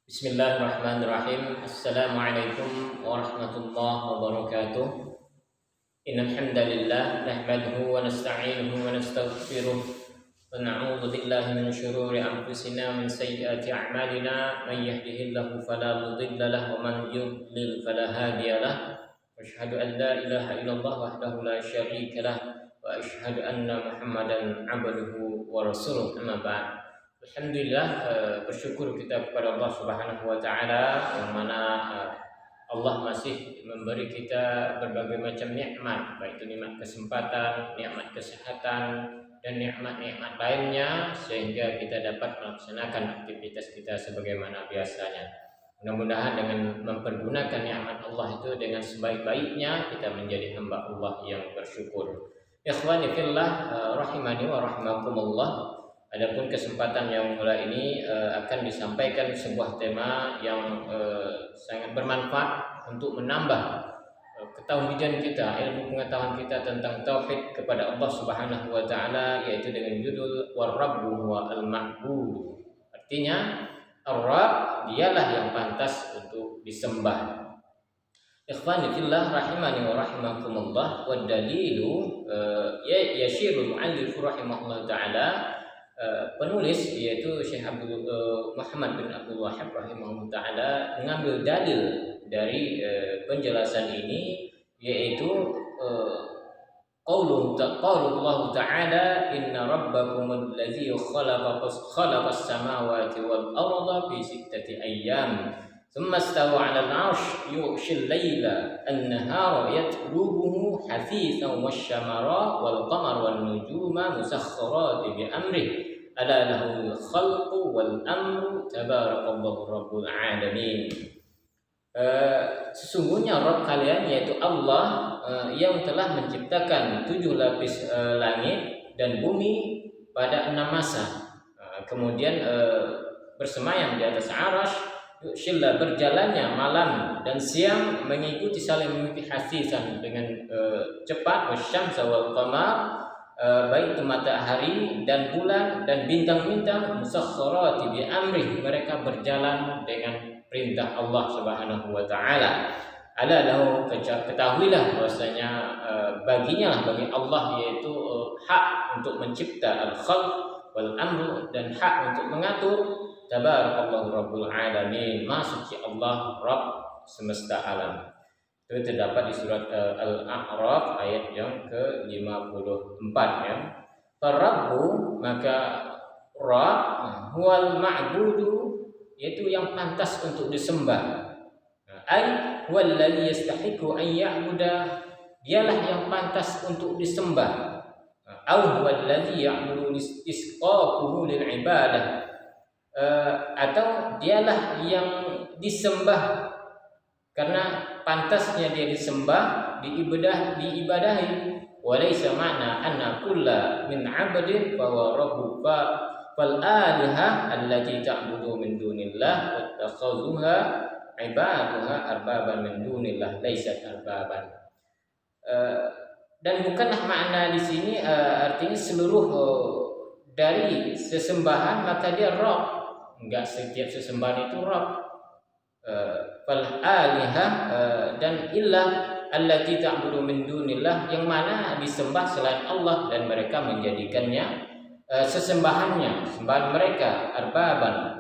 Bismillahirrahmanirrahim. Assalamualaikum warahmatullahi wabarakatuh. Innal hamdalillah nahmaduhu wa nasta'inuhu wa nastaghfiruh wa na'udzu billahi min shururi anfusina wa min sayyiati a'malina may yahdihillahu fala mudilla lahu wa man yudlil fala hadiya lahu. Wa asyhadu an la ilaha illallah wahdahu la syarika lahu wa asyhadu anna Muhammadan 'abduhu wa rasuluh. Amma ba'd. Alhamdulillah, bersyukur kita kepada Allah Subhanahu wa taala yang mana Allah masih memberi kita berbagai macam nikmat, baik itu nikmat kesempatan, nikmat kesehatan dan nikmat-nikmat lainnya sehingga kita dapat melaksanakan aktivitas kita sebagaimana biasanya. Mudah-mudahan dengan mempergunakan nikmat Allah itu dengan sebaik-baiknya kita menjadi hamba Allah yang bersyukur. Ikhwani fillah, rahimani wa rahimakumullah. Adapun kesempatan yang mulai ini akan disampaikan sebuah tema yang sangat bermanfaat untuk menambah ketauhidan kita, ilmu pengetahuan kita tentang tauhid kepada Allah Subhanahu wa taala, yaitu dengan judul War-Rabbu wa Al-Ma'bud. Artinya Ar-Rabb dialah yang pantas untuk disembah. Ikhwani fillah rahimani wa rahimakumullah. Wa dalilu yashirul mu'allif rahimahullah taala, penulis yaitu Syekh Muhammad bin Abdul Wahhab rahimahullah taala mengambil dalil dari penjelasan ini, yaitu qaulullah taala inna rabbakumul ladzi khalaqas samawati wal arda fi sittati ayyam thumma istawa 'alal 'arsy yughshil laila an-nahara yatlubuhu hafithan wasyamara wal qamara wan nujuma musakhkharatin bi amrihi ala lahul khalqu wal amru tabarakallahu rabbul alamin. Sesungguhnya Rabb kalian yaitu Allah yang telah menciptakan 7 lapis langit dan bumi pada 6 masa, kemudian bersemayam di atas arasy, yushilla berjalannya malam dan siang mengikuti saling mengikuti hasisan dengan cepat, wasyamsa wal qamar, baik itu matahari dan bulan dan bintang-bintang, musakhkharati bi amrih, mereka berjalan dengan perintah Allah Subhanahu wa taala. Ala lahu, ketahuilah bahwasanya baginya bagi Allah yaitu hak untuk mencipta, al-khalq wal amru, dan hak untuk mengatur. Tabarakallahu rabbul alamin, maha suci Allah Rabb semesta alam. Itu terdapat di surat Al-A'raf ayat yang ke-54 ya. Rabbu, maka Rabb, huwal ma'budu, yaitu yang pantas untuk disembah. Ai huwal ladzi yastahiqu an ya'buda, dialah yang pantas untuk disembah. Au huwal ladzi ya'muru isqaquhu lil ibadah, atau dialah yang disembah karena pantasnya dia disembah, diibadahi. Walaysa ma'na anna kulla min 'abdin fa huwa rabbu fal aliha allati ta'budu min dunillah wattakhadhuha ibaduha arbaban min dunillah laysat arbaban. Dan bukanlah makna di sini artinya seluruh dari sesembahan maka dia Rabb. Enggak setiap sesembahan itu Rabb. Fal alihah, dan ilah allati ta'budu min dunillah, yang mana disembah selain Allah dan mereka menjadikannya sesembahannya, sembahan mereka, arbaban,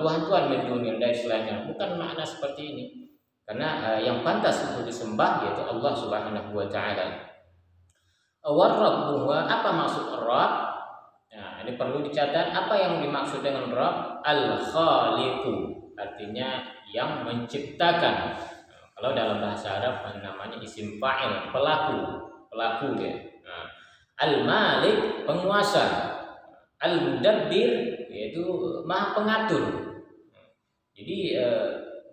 tuhan-tuhan min dunillah, dari selainnya. Bukan makna seperti ini, karena yang pantas untuk disembah yaitu Allah Subhanahu wa taala. War-Rabbu, apa maksud Rabb? Nah, ini perlu dicatat apa yang dimaksud dengan Rabb. Al-Khaliqu, artinya yang menciptakan. Kalau dalam bahasa Arab namanya isim fa'il, pelaku dia. Al-Malik, penguasa. Al-Mudabbir, yaitu maha pengatur. Jadi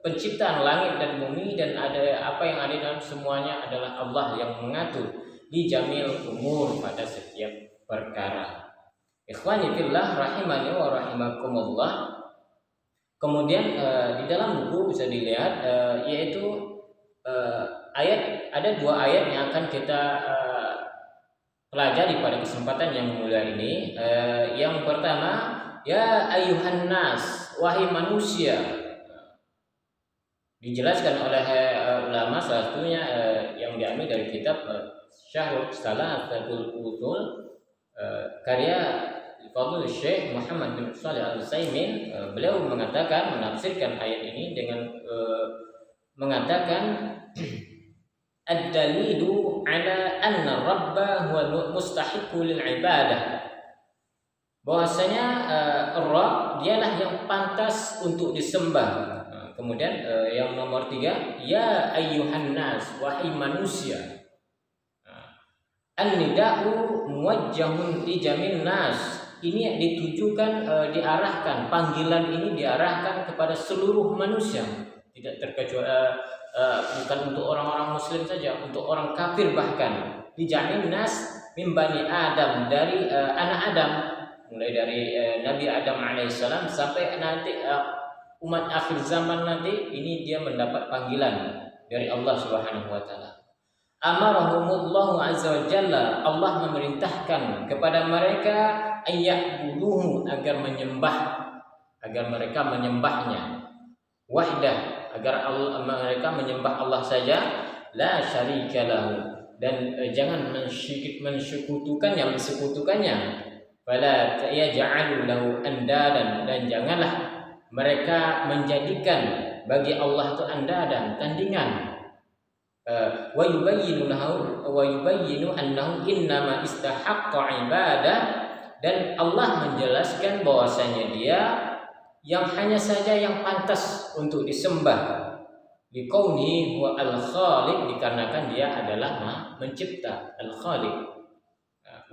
penciptaan langit dan bumi dan ada apa yang ada dalam semuanya adalah Allah yang mengatur di jamil umur, pada setiap perkara. Ikhwani fillah rahimani wa rahimakumullah. Kemudian di dalam buku bisa dilihat yaitu ayat, ada 2 ayat yang akan kita pelajari pada kesempatan yang mulia ini. Yang pertama, ya ayuhan nas, wahai manusia. dijelaskan oleh ulama, salah satunya yang diambil dari kitab Syarh Salasatul Usul karya Fadlul Syekh Muhammad bin Shalih Al-Utsaimin. Beliau mengatakan, menafsirkan ayat ini dengan mengatakan ad-dalilu ala anna rabba huwa mustahiqu lil ibadah, bahwasanya Rabb dialah yang pantas untuk disembah. Kemudian yang nomor 3, ya ayyuhan nas, wahai manusia. An-nida'u muwajjahun li jamin nas. Ini ditujukan, diarahkan, panggilan ini diarahkan kepada seluruh manusia, tidak terkecuali bukan untuk orang-orang muslim saja, untuk orang kafir bahkan. Li jamin nas min bani Adam, dari anak Adam, mulai dari Nabi Adam alaihissalam sampai nanti umat akhir zaman nanti, ini dia mendapat panggilan dari Allah Subhanahu wa taala. Amarahumullahu azza wa jalla, Allah memerintahkan kepada mereka ayya'buduhu, agar mereka menyembahnya, wahdah, agar mereka menyembah Allah saja, la syarika lahu, dan jangan mensekutukannya, fala yaj'alu lahu andadan, dan janganlah mereka menjadikan bagi Allah itu andadan, tandingan. Wa yubayyinu annahu innama istahaqqa ibadah, dan Allah menjelaskan bahwasanya dia yang hanya saja yang pantas untuk disembah, liqaunihi huwa al-khaliq, dikarenakan dia adalah mencipta, al-khaliq,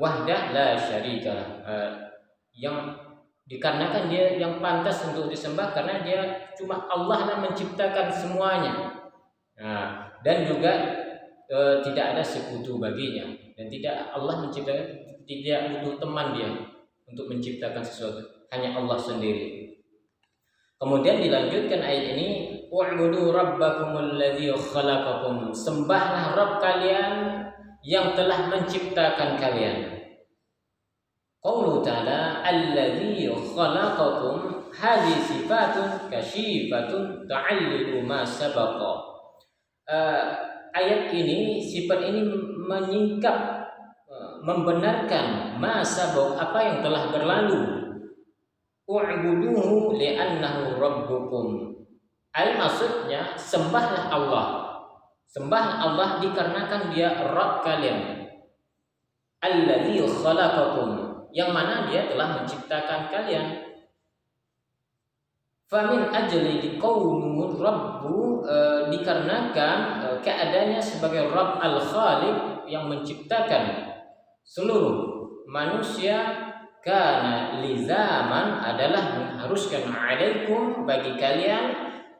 wahdah la syarika, yang dikarenakan dia yang pantas untuk disembah karena dia cuma Allah yang menciptakan semuanya. Dan juga tidak ada sekutu baginya, dan tidak Allah menciptakan, tidak butuh teman dia untuk menciptakan sesuatu, hanya Allah sendiri. Kemudian dilanjutkan ayat ini, wa'budu rabbakumul ladzi khalaqakum, sembahlah Rabb kalian yang telah menciptakan kalian. Qaulu ta'ala alladzi khalaqakum, hadhihi sifatun kasyifatun ta'allilu ma sabaqa. Ayat ini, sifat ini menyingkap, membenarkan masa apa yang telah berlalu. U'buduhu li'annahu rabbukum, maksudnya sembahlah Allah, sembahlah Allah dikarenakan dia Rabb kalian. Alladzi khalaqakum, yang mana dia telah menciptakan kalian. Famin ajli liqaumur rabbu, dikarenakan keadaannya sebagai Rabb al-Khaliq yang menciptakan seluruh manusia, karena lizaman adalah mengharuskan alaikum bagi kalian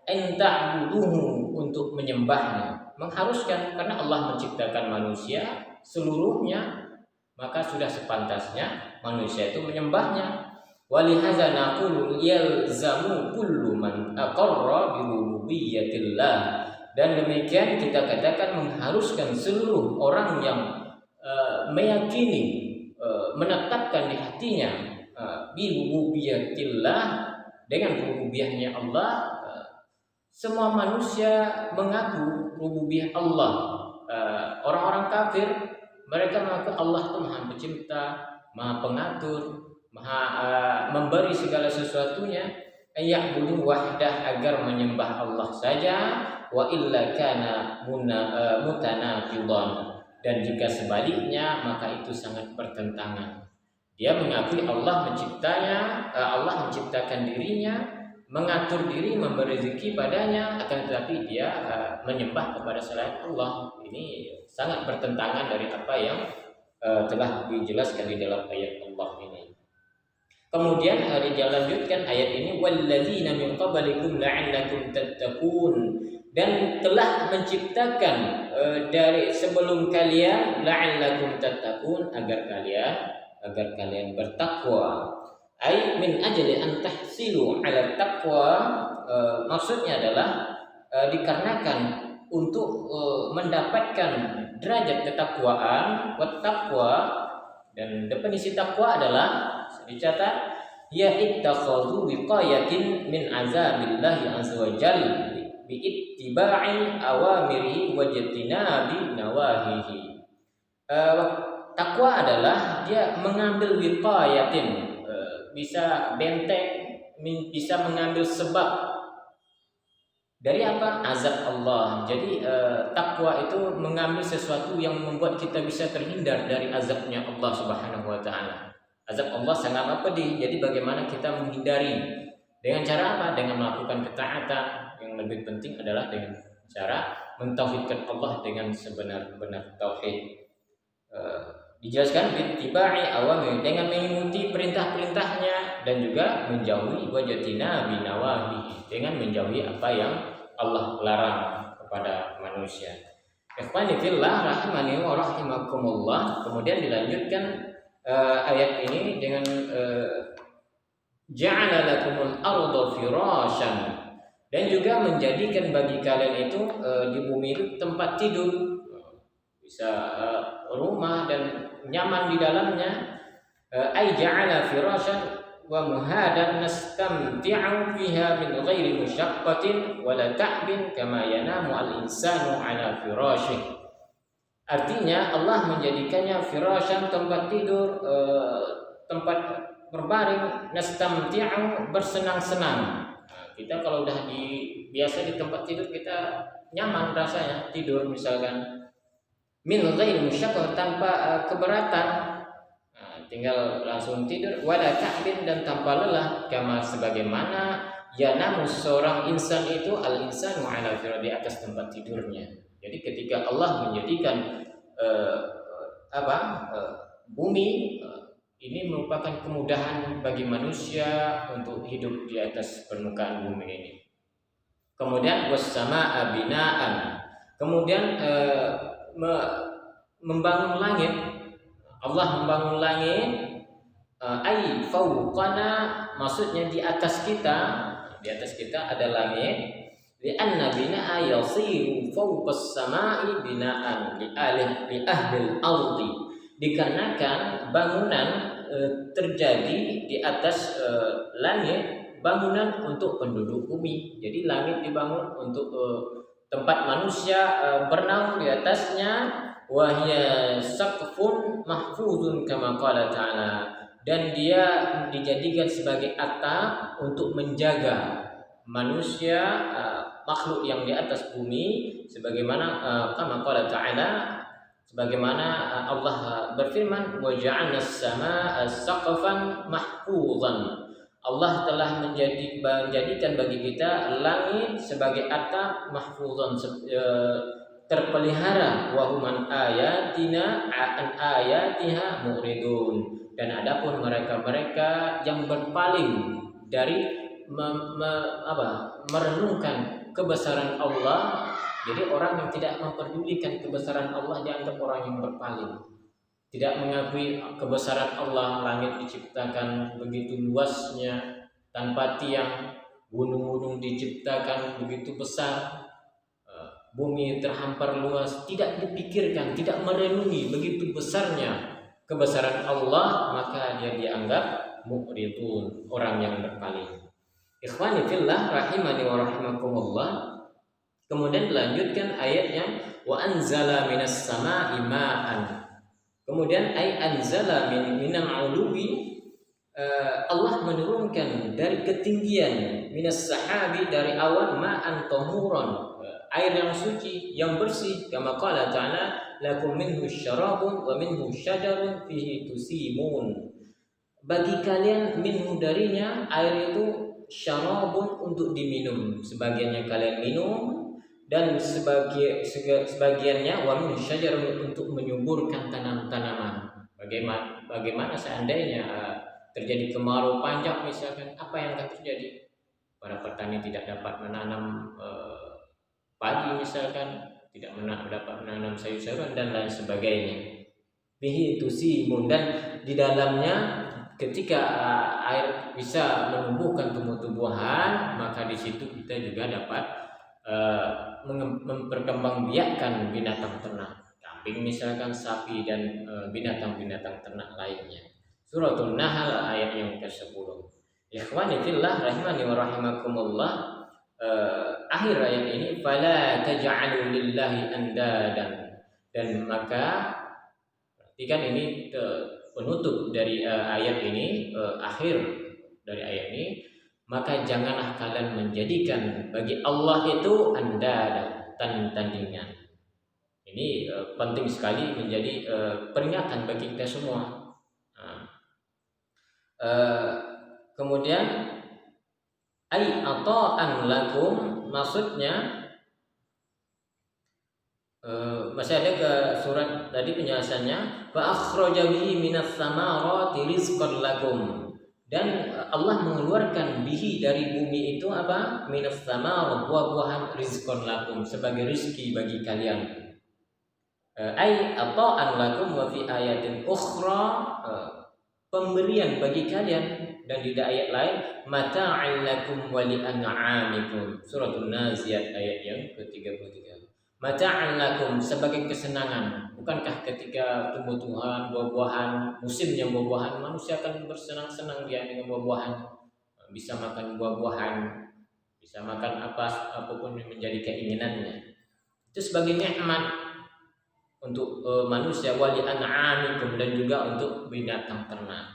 enta'buduhu, untuk menyembahnya, mengharuskan karena Allah menciptakan manusia seluruhnya, maka sudah sepantasnya manusia itu menyembahnya. Walihaza naqulu yalzamu kullu man aqarra bi rububiyyatillah, dan demikian kita katakan mengharuskan seluruh orang yang meyakini, menetapkan di hatinya bi rububiyyatillah, dengan rububiyahnya Allah. Semua manusia mengaku rububiyah Allah. Orang-orang kafir mereka mengaku Allah itu Maha Pencipta, Maha Pengatur, Maha memberi segala sesuatunya. Ya'budu wahdah, agar menyembah Allah saja. Wa illa kana mutanaqidan, dan jika sebaliknya maka itu sangat bertentangan. Dia mengakui Allah menciptanya, Allah menciptakan dirinya, mengatur diri, memberi rezeki padanya, akan tetapi dia menyembah kepada selain Allah. Ini sangat bertentangan dari apa yang telah dijelaskan di dalam ayat Allah ini. Kemudian dilanjutkan ayat ini, walladzina min qablikum la'allakum tattaqun, dan telah menciptakan dari sebelum kalian, la'allakum tattaqun, agar kalian bertakwa. Ai min ajli an tahsilu 'ala taqwa, maksudnya adalah dikarenakan untuk mendapatkan derajat ketakwaan, wattaqwa, dan definisi takwa adalah dicatat ya ittakhadhu wiqayatin min azabillahi azza wa jalla, biittiba'i awamirihi wa jtinabi nawahihi. Takwa adalah dia mengambil wiqayatin, bisa benteng, bisa mengambil sebab dari apa? Azab Allah. Jadi takwa itu mengambil sesuatu yang membuat kita bisa terhindar dari azabnya Allah Subhanahu wa taala. Azab Allah sangat pedih. Jadi bagaimana kita menghindari? Dengan cara apa? Dengan melakukan ketaatan. Yang lebih penting adalah dengan cara mentauhidkan Allah dengan sebenar-benar tauhid. Dijelaskan bittiba'i awamir, dengan mengikuti perintah-perintahnya dan juga menjauhi wajatina binawahi, dengan menjauhi apa yang Allah larang kepada manusia. Ikhwani fillah rahimani wa rahimakumullah. Kemudian dilanjutkan ayat ini dengan ja'ala lakumul arda firasyan, dan juga menjadikan bagi kalian itu di bumi itu tempat tidur, bisa rumah dan nyaman di dalamnya. Ay ja'ala firasyan wa muhadan nastamti'u fiha min ghairi musyaqqatin wala ta'bin kama yanamu al-insanu ala firashih. Artinya Allah menjadikannya firasyan, tempat tidur, tempat berbaring, nastamti'u bersenang-senang. Kita kalau udah biasa di tempat tidur kita nyaman rasanya tidur misalkan. Min ghairi musyaqqah, tanpa keberatan, tinggal langsung tidur. Wala ta'bin, dan tanpa lelah, kama sebagaimana yanamu seorang insan itu al-insanu ala firashihi, di atas tempat tidurnya. Jadi ketika Allah menjadikan bumi ini merupakan kemudahan bagi manusia untuk hidup di atas permukaan bumi ini. Kemudian was-samaa'a binaan, kemudian membangun langit. Allah membangun langit, ay fauqana, maksudnya di atas kita. Di atas kita ada langit. Li'anna bina'a yasiru fawqas sama'i bina'an li ahlil ardi, dikarenakan bangunan terjadi di atas langit, bangunan untuk penduduk bumi. Jadi langit dibangun untuk tempat manusia bernaung di atasnya. Wahya saqfun mahfuzun kama qala ta'ala, dan dia dijadikan sebagai atap untuk menjaga manusia, makhluk yang di atas bumi, sebagaimana kama qala ta'ala, sebagaimana Allah berfirman, wa ja'alna as-samaa'a saqfan mahfuzan. Allah telah menjadikan bagi kita langit sebagai atap, mahfuzan, terpelihara, wa hum an ayatiha mu'ridun, dan adapun mereka yang berpaling dari merenungkan kebesaran Allah. Jadi orang yang tidak memperdulikan kebesaran Allah dianggap orang yang berpaling, tidak mengakui kebesaran Allah. Langit diciptakan begitu luasnya tanpa tiang, gunung-gunung diciptakan begitu besar, bumi terhampar luas, tidak dipikirkan, tidak merenungi begitu besarnya kebesaran Allah, maka dia dianggap mu'ridun, orang yang berpaling. Ikhwani fillah rahimani wa rahimakumullah. Kemudian dilanjutkan ayatnya, wa anzala minas sama'i ma'an. Kemudian anzala minal uluwi, Allah menurunkan dari ketinggian, minas sahabi, dari awan, ma'an tahuran, air yang suci, yang bersih, kama qala ta'ala, lakum minhu syarabun wa minhu syajarun fihi tusimun. Bagi kalian minhu, darinya air itu, syarabun, untuk diminum, sebagiannya kalian minum, dan sebagiannya wa minhu syajarun, untuk menyuburkan tanam-tanaman. Bagaimana seandainya terjadi kemarau panjang misalkan, apa yang akan terjadi? Para petani tidak dapat menanam padi misalkan, tidak dapat menanam sayur-sayuran dan lain sebagainya. Bihi tusimun, dan di dalamnya ketika air bisa menumbuhkan tumbuh-tumbuhan, maka di situ kita juga dapat memperkembangbiakkan binatang ternak, kambing misalkan, sapi, dan binatang-binatang ternak lainnya. Suratul Nahl ayat yang ke-10. Ikhwani fillah rahimani wa rahimakumullah. akhir ayat ini fala taj'alu lillahi andadan, dan maka perhatikan ini penutup dari ayat ini, akhir dari ayat ini, maka janganlah kalian menjadikan bagi Allah itu andadan, tandingan. Ini penting sekali menjadi peringatan bagi kita semua. Nah, kemudian ai ata'an lakum, maksudnya masih ada ke surat tadi penjelasannya, fa akhraja bihi minas samarati rizqan lakum, dan Allah mengeluarkan bihi dari bumi itu apa? Minas samarat, buah-buahan, rizqan lakum, sebagai rizki bagi kalian. Ai ata'an lakum, wa fi ayatin ukhra, pemberian bagi kalian, dan di ayat lain mata'an lakum wa li an'amikum, suratul Naziat ayat yang ke-33. Mata'an lakum, sebagai kesenangan. Bukankah ketika tumbuh-tumbuhan, buah-buahan, musimnya buah-buahan, manusia akan bersenang-senang dia dengan buah-buahan, bisa makan buah-buahan, bisa makan apapun yang menjadi keinginannya. Itu sebagai nikmat untuk manusia, wa li an'amikum, dan juga untuk binatang ternak.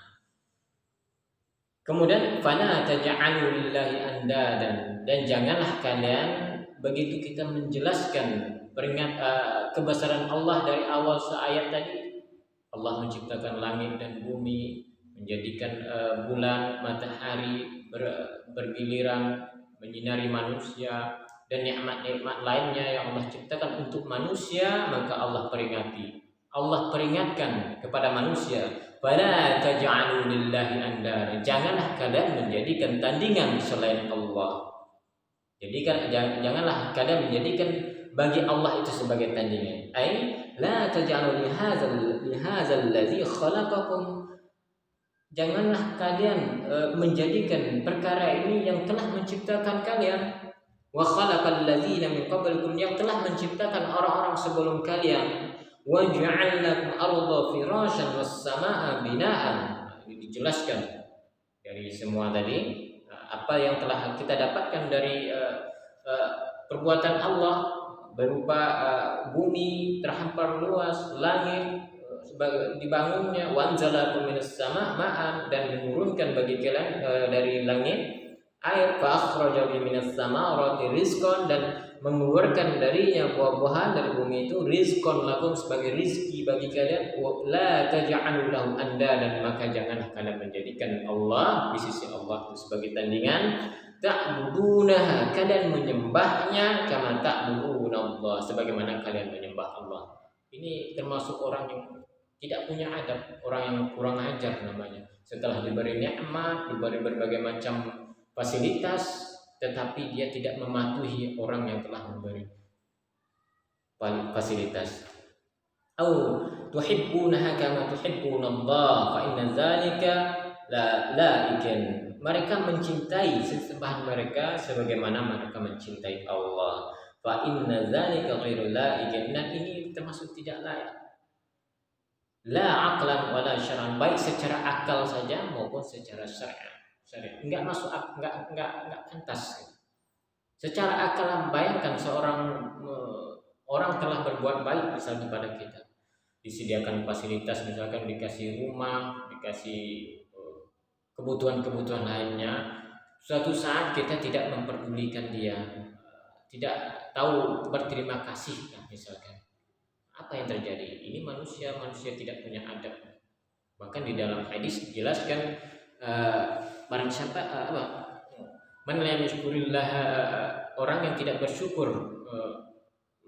Kemudian fala taj'alu lillahi andadan, dan janganlah kalian, begitu kita menjelaskan kebesaran Allah dari awal seayat tadi, Allah menciptakan langit dan bumi, menjadikan bulan, matahari bergiliran menyinari manusia, dan nikmat-nikmat lainnya yang Allah ciptakan untuk manusia, maka Allah peringatkan kepada manusia, fala taj'alu lillahi andada, janganlah kalian menjadikan tandingan selain Allah. Janganlah kalian menjadikan bagi Allah itu sebagai tandingan. Ai la taj'alu lihadzal ladzi khalaqakum, janganlah kalian menjadikan perkara ini yang telah menciptakan kalian, wa khalaqal ladzina min qablikum, yang telah menciptakan orang-orang sebelum kalian, wa ja'alnakum arda firasyan was samaa binaan. Ini dijelaskan dari semua tadi apa yang telah kita dapatkan dari perbuatan Allah, berupa bumi terhampar luas, langit dibangunnya, wanzalakum minas sama ma'an, dan menurunkan bagi kalian dari langit air, fa akhraja minas samarati rizqan, dan mengeluarkan darinya buah-buahan dari bumi itu, rizqan lakum, sebagai rizki bagi kalian, la taj'alu lahu andadan, maka janganlah kalian menjadikan Allah, di sisi Allah itu sebagai tandingan, ta'budunaha, kalian menyembahnya, kama ta'buduna Allah, sebagaimana kalian menyembah Allah. Ini termasuk orang yang tidak punya adab, orang yang kurang ajar namanya. Setelah diberi nikmat, diberi berbagai macam fasilitas, tetapi dia tidak mematuhi orang yang telah memberi fasilitas. Au tuhibbunaha kama tuhibbunallah, fa inna dzalika la ikin, mereka mencintai sesembahan mereka sebagaimana mereka mencintai Allah. Fa inna dzalika ghairu la'ikin, dan ini termasuk tidak layak. La aqlan wala syar'an, baik secara akal saja maupun secara syariat. Enggak masuk, enggak pantas. Secara akal, bayangkan seorang orang telah berbuat baik misalnya kepada kita, disediakan fasilitas, misalkan dikasih rumah, dikasih kebutuhan-kebutuhan lainnya, suatu saat kita tidak memperdulikan dia, tidak tahu berterima kasih, misalkan, apa yang terjadi? Ini manusia tidak punya adab. Bahkan di dalam hadis dijelaskan, barang siapa man lam yashkurillah, orang yang tidak bersyukur,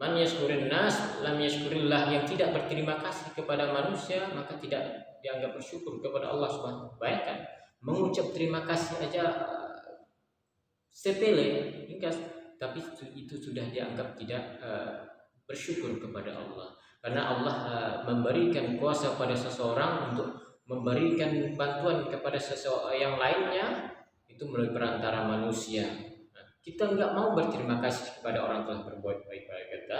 man yashkurin nas lam yashkurillah, yang tidak berterima kasih kepada manusia maka tidak dianggap bersyukur kepada Allah Subhanahu wa taala. Bayangkan, mengucap terima kasih aja sepele, tapi itu sudah dianggap tidak bersyukur kepada Allah. Karena Allah memberikan kuasa pada seseorang untuk memberikan bantuan kepada seseorang yang lainnya, itu melalui perantara manusia. Kita enggak mau berterima kasih kepada orang telah berbuat baik pada kita,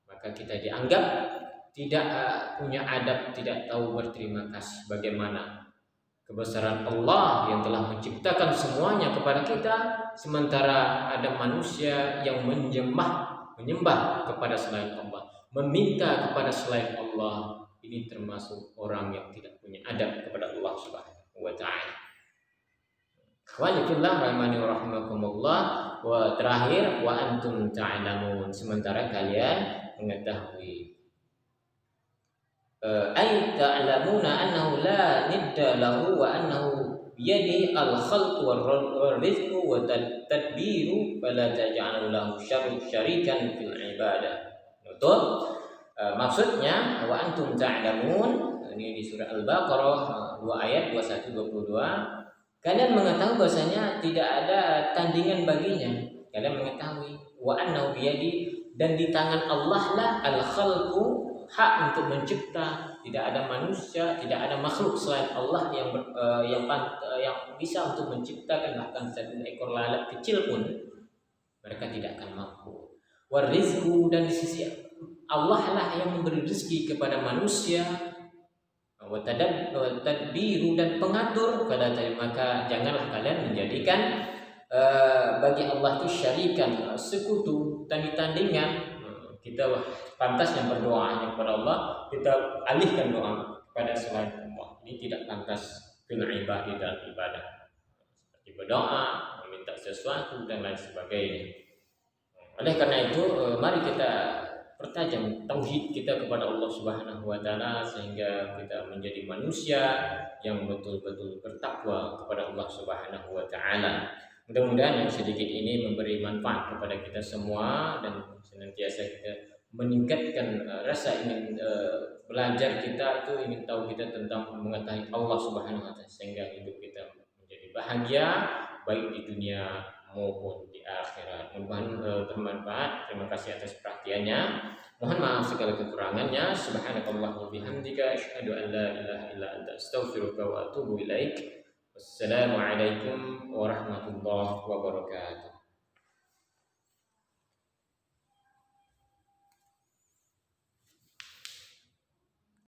maka kita dianggap tidak punya adab, tidak tahu berterima kasih. Bagaimana kebesaran Allah yang telah menciptakan semuanya kepada kita, sementara ada manusia yang menyembah kepada selain Allah, meminta kepada selain Allah. Ini termasuk orang yang tidak punya adab kepada Allah Subhanahu wa taala. Walillah rahimani wa rahimakumullah. Wa terakhir, wa antum ta'lamun, sementara kalian mengetahui. Ay ta'lamuna annahu la nidda lahu wa annahu biyadihi al-khalqu war-rizqu wa tadbiru fala taj'alu lahu syarikan fil ibadah. Betul? Maksudnya wa antum ta'lamun, ini di surah Al-Baqarah 2 ayat 21 22. Kalian mengetahui bahasanya tidak ada tandingan baginya. Kalian mengetahui wa annahu biyadi, dan di tangan Allah lah al-khalqu, hak untuk mencipta. Tidak ada manusia, tidak ada makhluk selain Allah yang bisa untuk menciptakan, bahkan satu ekor lalat kecil pun mereka tidak akan mampu. Warizqu, dan di sisi Allah lah yang memberi rezeki kepada manusia. Wa tadbiru, dan pengatur. Maka janganlah kalian menjadikan bagi Allah itu syarikan, sekutu, tandingan. Kita pantasnya berdoa hanya kepada Allah, kita alihkan doa kepada selain Allah. Ini tidak pantas fil ibadah, dalam ibadah, seperti berdoa, meminta sesuatu dan lain sebagainya. Oleh karena itu, mari kita pertajam tauhid kita kepada Allah Subhanahu wa taala, sehingga kita menjadi manusia yang betul-betul bertakwa kepada Allah Subhanahu wa taala. Mudah-mudahan yang sedikit ini memberi manfaat kepada kita semua, dan senantiasa kita meningkatkan rasa ingin belajar kita itu, ingin tahu kita tentang mengetahui Allah Subhanahu wa taala, sehingga hidup kita menjadi bahagia baik di dunia maupun di akhirat. Mudah-mudahan bermanfaat. Terima kasih atas perhatiannya. Mohon maaf segala kekurangannya. Subhanakallah wa bihamdika asyhadu an la ilaha illa anta astaghfiruka wa atubu ilaik. Wassalamualaikum warahmatullahi wabarakatuh.